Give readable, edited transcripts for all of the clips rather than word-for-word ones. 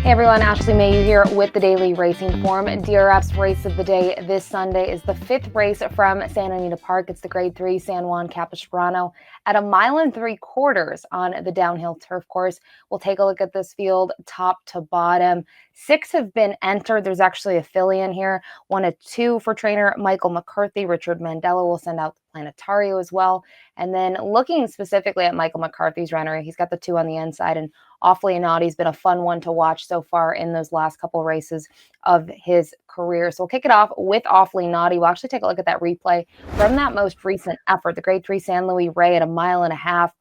Hey everyone, Ashley Mailloux here with the Daily Racing Form. DRF's race of the day this Sunday is the fifth race from Santa Anita Park. It's the Grade 3 San Juan Capistrano at 1.75 miles on the downhill turf course. We'll take a look at this field top to bottom. 6 have been entered. There's actually a filly in here, 1 of 2 for trainer Michael McCarthy. Richard Mandella will send out the Planetario as well. And then looking specifically at Michael McCarthy's runner, he's got the 2 on the inside, and Awfully Naughty's been a fun one to watch so far in those last couple races of his career. So we'll kick it off with Awfully Naughty. We'll actually take a look at that replay from that most recent effort, the Grade 3 San Luis Rey at 1.5 miles.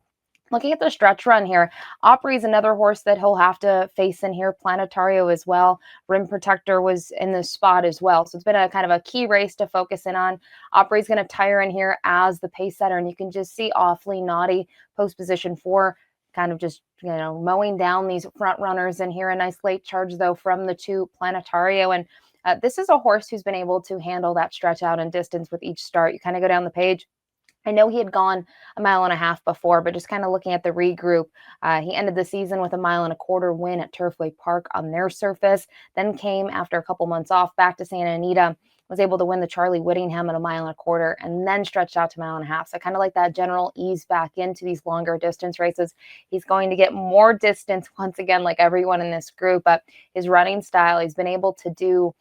Looking at the stretch run here, Opry's another horse that he'll have to face in here. Planetario as well. Rim Protector was in this spot as well. So it's been a kind of a key race to focus in on. Opry's going to tire in here as the pace setter, and you can just see Awfully Naughty post position 4, kind of just, mowing down these front runners in here. A nice late charge, though, from the 2 Planetario. And this is a horse who's been able to handle that stretch out and distance with each start. You kind of go down the page. I know he had gone 1.5 miles before, but just kind of looking at the regroup, he ended the season with 1.25 miles win at Turfway Park on their surface, then came after a couple months off back to Santa Anita, was able to win the Charlie Whittingham at 1.25 miles, and then stretched out to 1.5 miles. So kind of like that general ease back into these longer distance races. He's going to get more distance once again, like everyone in this group, but his running style, he's been able to do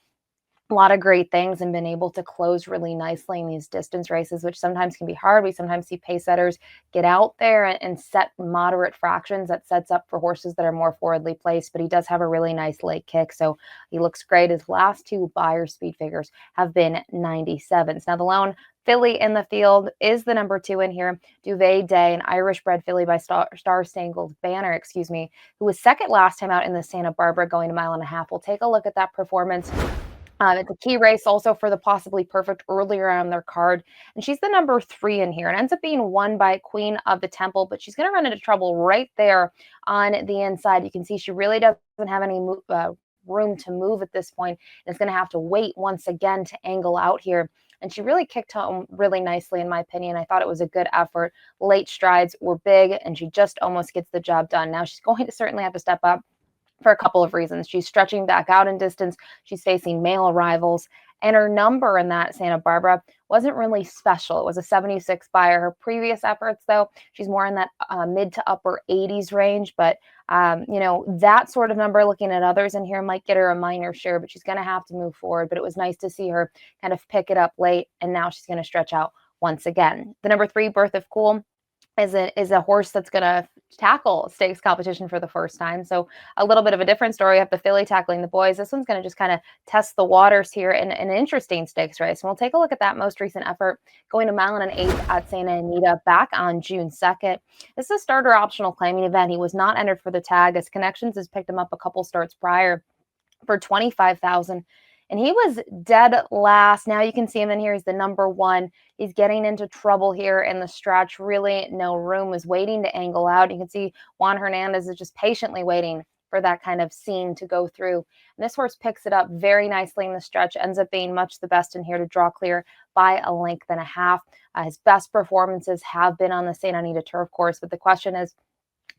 a lot of great things and been able to close really nicely in these distance races, which sometimes can be hard. We sometimes see pace setters get out there and set moderate fractions. That sets up for horses that are more forwardly placed, but he does have a really nice late kick, so he looks great. His last 2 Beyer speed figures have been 97s. Now the lone filly in the field is the number 2 in here, Duvet Day, an Irish-bred filly by Star Spangled Banner, who was second last time out in the Santa Barbara, going 1.5 miles. We'll take a look at that performance. It's a key race also for the possibly perfect earlier on their card. And she's the number 3 in here. It ends up being won by Queen of the Temple, but she's going to run into trouble right there on the inside. You can see she really doesn't have any room to move at this point. And it's going to have to wait once again to angle out here. And she really kicked home really nicely, in my opinion. I thought it was a good effort. Late strides were big, and she just almost gets the job done. Now she's going to certainly have to step up for a couple of reasons. She's stretching back out in distance. She's facing male rivals. And her number in that Santa Barbara wasn't really special. It was a 76 Beyer. Her previous efforts, though, she's more in that mid to upper 80s range. But, that sort of number, looking at others in here, might get her a minor share, but she's going to have to move forward. But it was nice to see her kind of pick it up late, and now she's going to stretch out once again. The number 3, Birth of Cool, is a horse that's going to tackle stakes competition for the first time. So a little bit of a different story. You have the filly tackling the boys. This one's going to just kind of test the waters here in an interesting stakes race. And we'll take a look at that most recent effort, going 1.125 miles at Santa Anita back on June 2nd. This is a starter optional claiming event. He was not entered for the tag, as Connections has picked him up a couple starts prior for $25,000. And he was dead last. Now you can see him in here. He's the number 1. He's getting into trouble here in the stretch. Really no room. Was waiting to angle out. You can see Juan Hernandez is just patiently waiting for that kind of scene to go through. And this horse picks it up very nicely in the stretch. Ends up being much the best in here to draw clear by 1.5 lengths. His best performances have been on the Santa Anita turf course. But the question is,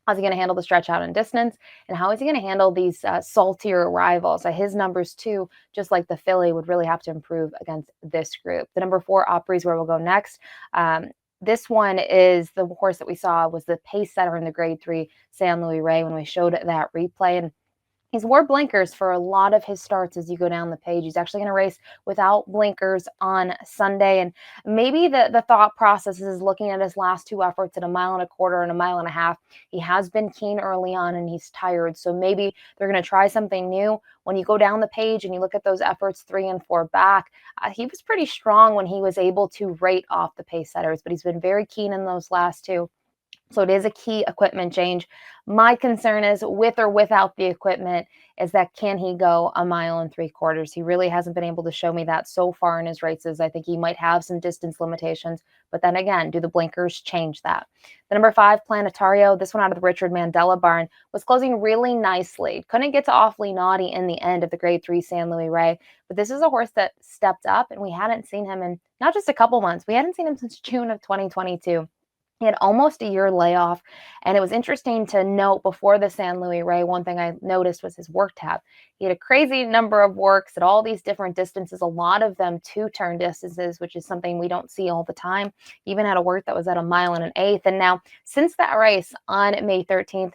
how's he going to handle the stretch out and distance? And how is he going to handle these saltier rivals? His numbers, too, just like the filly, would really have to improve against this group. The number 4, Opry's where we'll go next. This one is the horse that we saw was the pace setter in the Grade 3 San Luis Rey when we showed that replay. And he's wore blinkers for a lot of his starts as you go down the page. He's actually going to race without blinkers on Sunday. And maybe the thought process is looking at his last 2 efforts at 1.25 miles and 1.5 miles. He has been keen early on and he's tired. So maybe they're going to try something new. When you go down the page and you look at those efforts 3 and 4 back, he was pretty strong when he was able to rate off the pace setters, but he's been very keen in those last 2. So it is a key equipment change. My concern is, with or without the equipment, is that can he go 1.75 miles? He really hasn't been able to show me that so far in his races. I think he might have some distance limitations, but then again, do the blinkers change that? The number 5, Planetario, this one out of the Richard Mandella barn, was closing really nicely. Couldn't get to Awfully Naughty in the end of the Grade 3 San Luis Rey, but this is a horse that stepped up, and we hadn't seen him in not just a couple months. We hadn't seen him since June of 2022. He had almost a year layoff, and it was interesting to note before the San Luis Rey, one thing I noticed was his work tab. He had a crazy number of works at all these different distances, a lot of them two-turn distances, which is something we don't see all the time. He even had a work that was at a mile and an eighth. And now, since that race on May 13th,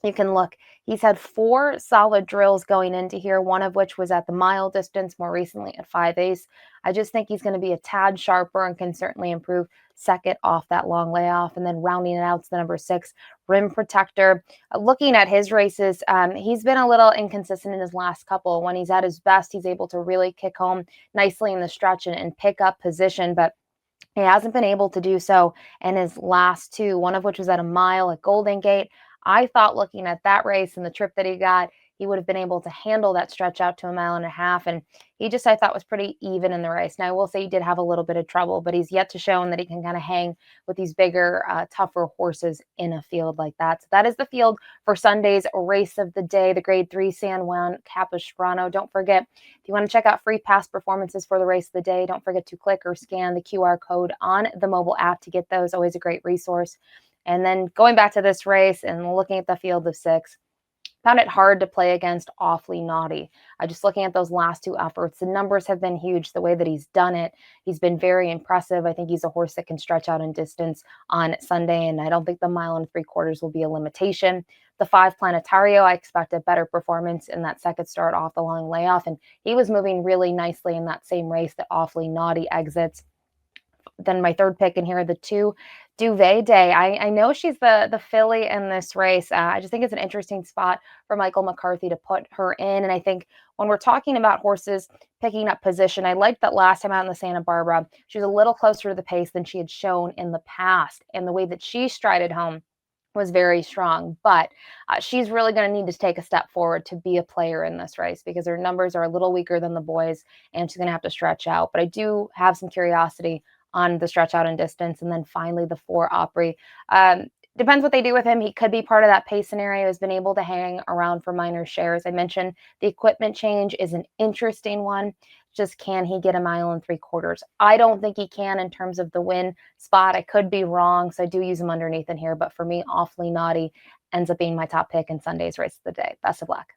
you can look. He's had 4 solid drills going into here, one of which was at the mile distance, more recently at 5/8. I just think he's going to be a tad sharper and can certainly improve second off that long layoff. And then rounding it out to the number 6, rim protector. Looking at his races, he's been a little inconsistent in his last couple. When he's at his best, he's able to really kick home nicely in the stretch and pick up position. But he hasn't been able to do so in his last 2, one of which was at a mile at Golden Gate. I thought looking at that race and the trip that he got, he would have been able to handle that stretch out to a mile and a half. And he just, I thought, was pretty even in the race. Now, I will say he did have a little bit of trouble, but he's yet to show that he can kind of hang with these bigger, tougher horses in a field like that. So that is the field for Sunday's race of the day, the Grade 3 San Juan Capistrano. Don't forget, if you want to check out free past performances for the race of the day, don't forget to click or scan the QR code on the mobile app to get those. Always a great resource. And then going back to this race and looking at the field of 6, found it hard to play against Awfully Naughty. Just looking at those last 2 efforts, the numbers have been huge. The way that he's done it, he's been very impressive. I think he's a horse that can stretch out in distance on Sunday, and I don't think the mile and 3/4 will be a limitation. The 5 Planetario, I expect a better performance in that second start off the long layoff, and he was moving really nicely in that same race that Awfully Naughty exits. Then my third pick in here, the 2 Duvet Day. I know she's the filly in this race. I just think it's an interesting spot for Michael McCarthy to put her in. And I think when we're talking about horses picking up position, I liked that last time out in the Santa Barbara, she was a little closer to the pace than she had shown in the past. And the way that she strided home was very strong, but she's really going to need to take a step forward to be a player in this race because her numbers are a little weaker than the boys, and she's going to have to stretch out. But I do have some curiosity on the stretch out and distance. And then finally, the 4 Opry. Depends what they do with him. He could be part of that pace scenario. Has been able to hang around for minor shares. I mentioned the equipment change is an interesting one. Just can he get a mile and 3/4? I don't think he can in terms of the win spot. I could be wrong, so I do use him underneath in here. But for me, Awfully Naughty ends up being my top pick in Sunday's race of the day. Best of luck.